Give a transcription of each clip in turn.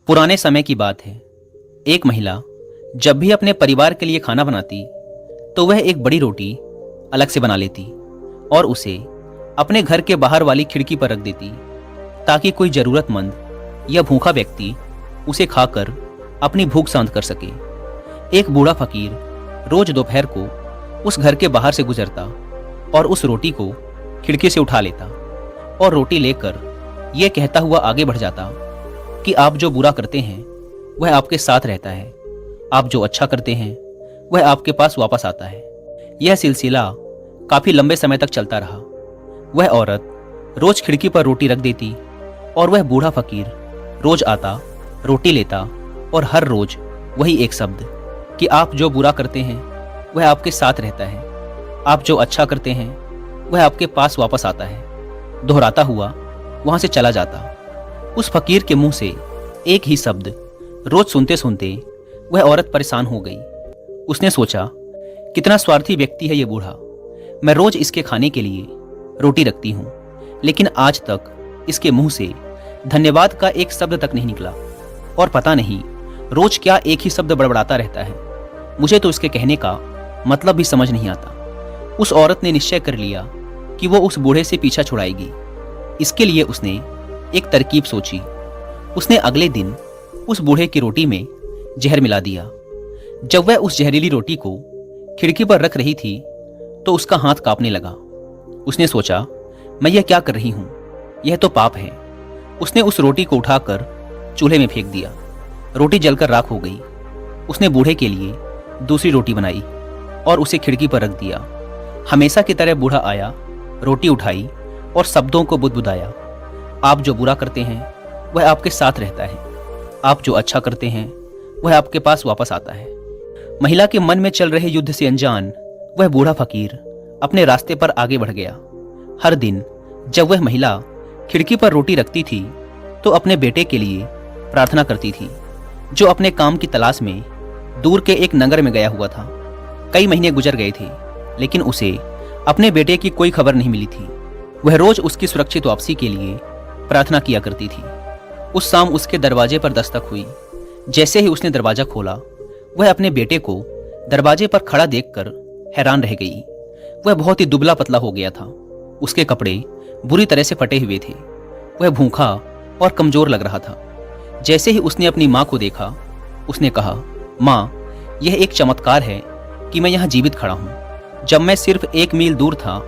पुराने समय की बात है। एक महिला जब भी अपने परिवार के लिए खाना बनाती तो वह एक बड़ी रोटी अलग से बना लेती और उसे अपने घर के बाहर वाली खिड़की पर रख देती ताकि कोई जरूरतमंद या भूखा व्यक्ति उसे खाकर अपनी भूख शांत कर सके। एक बूढ़ा फकीर रोज दोपहर को उस घर के बाहर से गुजरता और उस रोटी को खिड़की से उठा लेता और रोटी लेकर यह कहता हुआ आगे बढ़ जाता कि आप जो बुरा करते हैं वह आपके साथ रहता है, आप जो अच्छा करते हैं वह आपके पास वापस आता है। यह सिलसिला काफी लंबे समय तक चलता रहा। वह औरत रोज खिड़की पर रोटी रख देती और वह बूढ़ा फकीर रोज आता, रोटी लेता और हर रोज वही एक शब्द कि आप जो बुरा करते हैं वह आपके साथ रहता है, आप जो अच्छा करते हैं वह आपके पास वापस आता है, दोहराता हुआ वहां से चला जाता। उस फकीर के मुंह से एक ही शब्द रोज सुनते सुनते वह औरत परेशान हो गई। उसने सोचा, कितना स्वार्थी व्यक्ति है ये बूढ़ा। मैं रोज इसके खाने के लिए रोटी रखती हूँ, लेकिन आज तक इसके मुंह से धन्यवाद का एक शब्द तक नहीं निकला और पता नहीं रोज क्या एक ही शब्द बड़बड़ाता रहता है। मुझे तो इसके कहने का मतलब भी समझ नहीं आता। उस औरत ने निश्चय कर लिया कि वो उस बूढ़े से पीछा छुड़ाएगी। इसके लिए उसने एक तरकीब सोची। उसने अगले दिन उस बूढ़े की रोटी में जहर मिला दिया। जब वह उस जहरीली रोटी को खिड़की पर रख रही थी तो उसका हाथ कांपने लगा। उसने सोचा, मैं यह क्या कर रही हूं, यह तो पाप है। उसने उस रोटी को उठाकर चूल्हे में फेंक दिया। रोटी जलकर राख हो गई। उसने बूढ़े के लिए दूसरी रोटी बनाई और उसे खिड़की पर रख दिया। हमेशा की तरह बूढ़ा आया, रोटी उठाई और शब्दों को बुदबुदाया, आप जो बुरा करते हैं वह आपके साथ रहता है, आप जो अच्छा करते हैं वह आपके पास वापस आता है। महिला के मन में चल रहे युद्ध से अनजान वह बूढ़ा फकीर अपने रास्ते पर आगे बढ़ गया। हर दिन जब वह महिला खिड़की पर रोटी रखती थी तो अपने बेटे के लिए प्रार्थना करती थी, जो अपने काम की तलाश में दूर के एक नगर में गया हुआ था। कई महीने गुजर गए थे, लेकिन उसे अपने बेटे की कोई खबर नहीं मिली थी। वह रोज उसकी सुरक्षित वापसी के लिए प्रार्थना किया करती थी। उस शाम उसके दरवाजे पर दस्तक हुई। जैसे ही उसने दरवाजा खोला, वह अपने बेटे को दरवाजे पर खड़ा देखकर हैरान रह गई। वह बहुत ही दुबला पतला हो गया था। उसके कपड़े बुरी तरह से फटे हुए थे। वह भूखा और कमजोर लग रहा था। जैसे ही उसने अपनी माँ को देखा, उसने कहा, माँ, यह एक चमत्कार है कि मैं यहाँ जीवित खड़ा हूँ। जब मैं सिर्फ 1 मील दूर था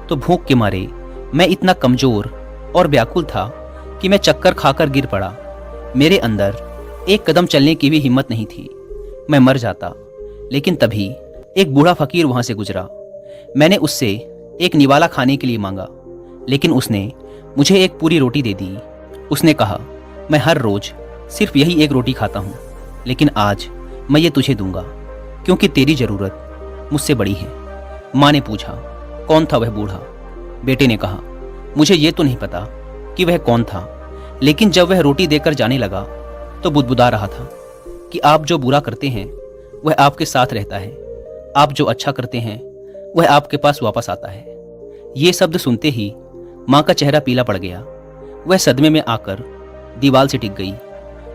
तो भूख के मारे मैं इतना कमजोर और व्याकुल था कि मैं चक्कर खाकर गिर पड़ा। मेरे अंदर एक कदम चलने की भी हिम्मत नहीं थी। मैं मर जाता। लेकिन तभी एक बूढ़ा फकीर वहां से गुजरा। मैंने उससे एक निवाला खाने के लिए मांगा, लेकिन उसने मुझे एक पूरी रोटी दे दी। उसने कहा, मैं हर रोज सिर्फ यही एक रोटी खाता हूँ, लेकिन आज मैं ये तुझे दूंगा क्योंकि तेरी जरूरत मुझसे बड़ी है। माँ ने पूछा, कौन था वह बूढ़ा? बेटे ने कहा, मुझे ये तो नहीं पता कि वह कौन था, लेकिन जब वह रोटी देकर जाने लगा तो बुदबुदा रहा था कि आप जो बुरा करते हैं वह आपके साथ रहता है, आप जो अच्छा करते हैं वह आपके पास वापस आता है। ये शब्द सुनते ही माँ का चेहरा पीला पड़ गया। वह सदमे में आकर दीवार से टिक गई।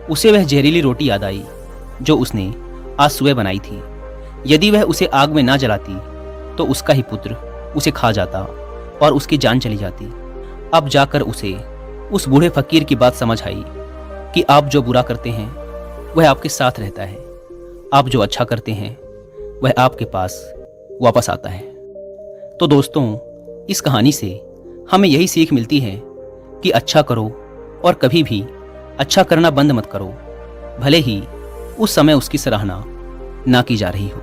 उसे वह जहरीली रोटी याद आई जो उसने आज सुबह बनाई थी। यदि वह उसे आग में ना जलाती तो उसका ही पुत्र उसे खा जाता और उसकी जान चली जाती। अब जाकर उसे उस बूढ़े फकीर की बात समझ आई कि आप जो बुरा करते हैं वह आपके साथ रहता है, आप जो अच्छा करते हैं वह आपके पास वापस आता है। तो दोस्तों, इस कहानी से हमें यही सीख मिलती है कि अच्छा करो और कभी भी अच्छा करना बंद मत करो, भले ही उस समय उसकी सराहना ना की जा रही हो।